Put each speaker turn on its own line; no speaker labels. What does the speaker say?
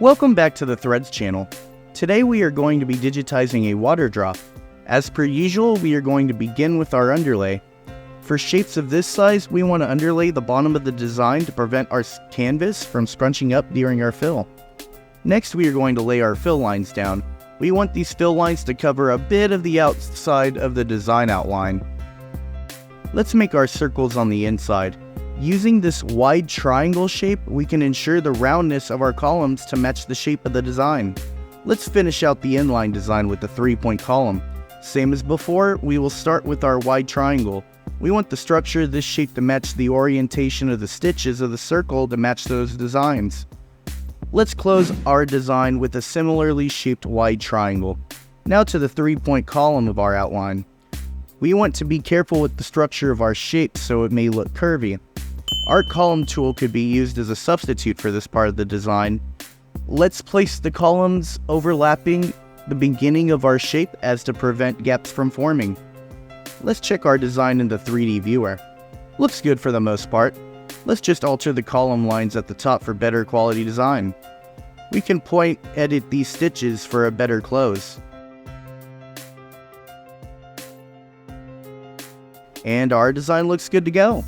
Welcome back to the Threads channel. Today we are going to be digitizing a water drop. As per usual, we are going to begin with our underlay. For shapes of this size, we want to underlay the bottom of the design to prevent our canvas from scrunching up during our fill. Next, we are going to lay our fill lines down. We want these fill lines to cover a bit of the outside of the design outline. Let's make our circles on the inside. Using this wide triangle shape, we can ensure the roundness of our columns to match the shape of the design. Let's finish out the inline design with the 3-point column. Same as before, we will start with our wide triangle. We want the structure of this shape to match the orientation of the stitches of the circle to match those designs. Let's close our design with a similarly shaped wide triangle. Now to the 3-point column of our outline. We want to be careful with the structure of our shape so it may look curvy. Our column tool could be used as a substitute for this part of the design. Let's place the columns overlapping the beginning of our shape as to prevent gaps from forming. Let's check our design in the 3D viewer. Looks good for the most part. Let's just alter the column lines at the top for better quality design. We can point edit these stitches for a better close. And our design looks good to go.